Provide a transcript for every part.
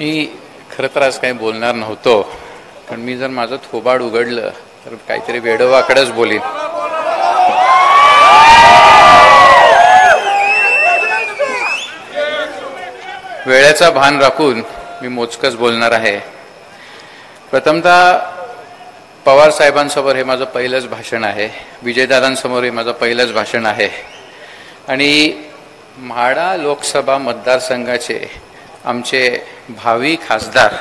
मी खरं तर आज काही बोलणार नव्हतो, पण मी जर माझं थोबाड उघडलं तर काहीतरी वेडवाकडंच बोलीन. वेळेचा भान राखून मी मोजकच बोलणार आहे. प्रथमतः पवार साहेबांसमोर हे माझं पहिलंच भाषण आहे, विजयदादांसमोर हे माझं पहिलंच भाषण आहे आणि म्हाडा लोकसभा मतदारसंघाचे आमचे भावी खासदार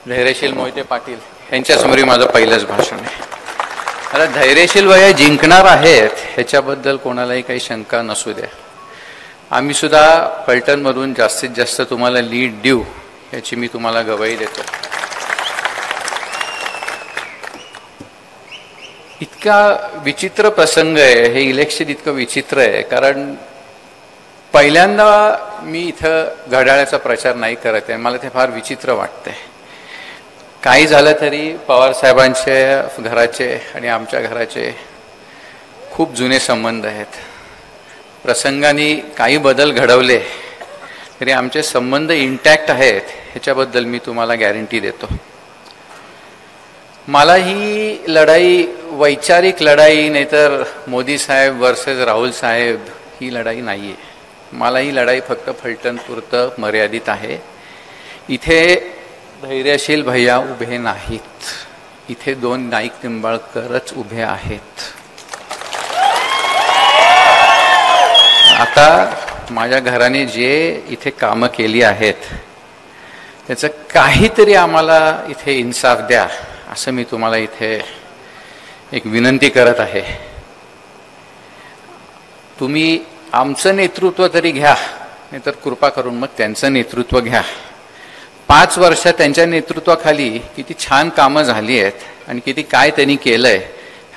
धैर्यशील मोहिते पाटील यांच्यासमोर माझं पहिलंच भाषण आहे. आता धैर्यशील वया जिंकणार आहेत ह्याच्याबद्दल कोणालाही काही शंका नसू द्या. आम्ही सुद्धा फलटणमधून जास्तीत जास्त तुम्हाला लीड देऊ याची मी तुम्हाला गवाही देतो. इतका विचित्र प्रसंग आहे, हे इलेक्शन इतकं विचित्र आहे कारण पहिल्यांदा मी इथं घड्याळाचा प्रचार नाही करत आहे. मला ते फार विचित्र वाटतंय. काही झालं तरी पवार साहेबांचे घराचे आणि आमच्या घराचे खूप जुने संबंध आहेत. प्रसंगाने काही बदल घडवले तरी आमचे संबंध इंटॅक्ट आहेत ह्याच्याबद्दल मी तुम्हाला गॅरंटी देतो. मला ही लढाई वैचारिक लढाई नाहीतर मोदी साहेब वर्सेस राहुल साहेब ही लढाई नाही आहे. मला ही लढाई फक्त फलटणपुरतं मर्यादित आहे. इथे धैर्यशील भैया उभे नाहीत, इथे दोन नाईक निंबाळकरच उभे आहेत. आता माझ्या घराने जे इथे कामं केली आहेत त्याचं काहीतरी आम्हाला इथे इन्साफ द्या असं मी तुम्हाला इथे एक विनंती करत आहे. तुम्ही आमचं नेतृत्व तरी घ्या, नाहीतर कृपा करून मग त्यांचं नेतृत्व घ्या. 5 वर्ष त्यांच्या नेतृत्वाखाली किती छान कामं झाली आहेत आणि किती काय त्यांनी केलंय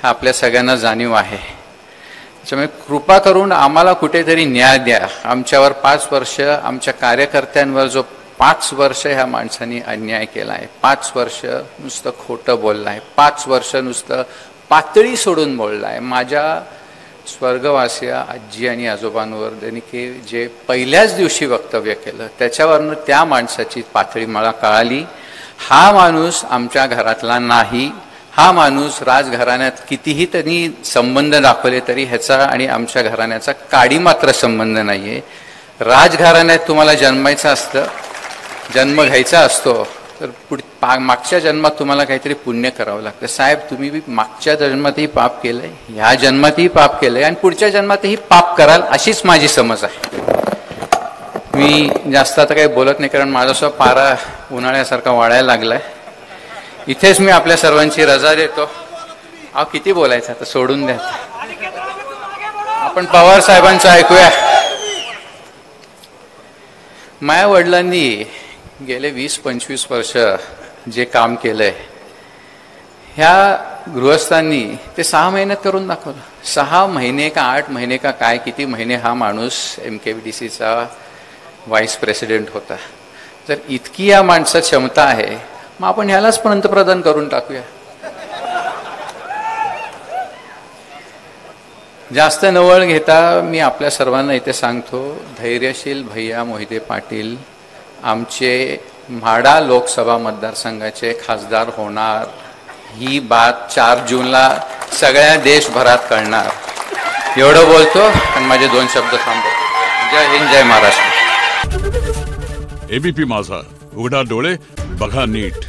हा आपल्या सगळ्यांना जाणीव आहे. त्याच्यामुळे कृपा करून आम्हाला कुठेतरी न्याय द्या. आमच्यावर 5 वर्ष, आमच्या कार्यकर्त्यांवर जो 5 वर्ष ह्या माणसांनी अन्याय केला आहे, 5 वर्ष नुसतं खोटं बोललं आहे, 5 वर्ष नुसतं पातळी सोडून बोललं आहे. माझ्या स्वर्गवासिया आजी आणि आजोबांवर त्यांनी जे पहिल्याच दिवशी वक्तव्य केलं त्याच्यावरनं त्या माणसाची पातळी मला कळाली. हा माणूस आमच्या घरातला नाही. हा माणूस राजघराण्यात कितीही त्यांनी संबंध दाखवले तरी ह्याचा आणि आमच्या घराण्याचा काडी मात्र संबंध नाही आहे. राजघराण्यात तुम्हाला जन्मायचं असतं, जन्म घ्यायचा असतो तर मागच्या जन्मात तुम्हाला काहीतरी पुण्य करावं लागतं. साहेब तुम्ही बी मागच्या जन्मातही पाप केलंय, ह्या जन्मातही पाप केलंय आणि पुढच्या जन्मातही पाप कराल अशीच माझी समज आहे. मी जास्त आता काही बोलत नाही कारण माझा स्वतः पारा उन्हाळ्यासारखा वाढायला लागलाय. इथेच मी आपल्या सर्वांची रजा देतो. किती बोलायचं आता, सोडून द्या. आपण पवार साहेबांचं ऐकूया. माझ्या वडिलांनी गेले 20-25 वर्ष जे काम केलंय ह्या गृहस्थांनी ते 6 महिन्यात करून दाखवलं. 6 महिने का 8 महिने का काय किती महिने हा माणूस MKVDCचा व्हाईस प्रेसिडेंट होता. जर इतकी या माणसात क्षमता आहे मग आपण ह्यालाच पंतप्रधान करून टाकूया. जास्त नवळ घेता मी आपल्या सर्वांना इथे सांगतो, धैर्यशील भैया मोहिते पाटील आमचे म्हाडा लोकसभा मतदारसंघाचे खासदार होणार. ही बात 4 जूनला सगळ्या देशभरात कळणार. एवढं बोलतो आणि माझे 2 शब्द थांबवतो. जय हिंद, जय महाराष्ट्र. ABP माझा, उघडा डोळे बघा नीट.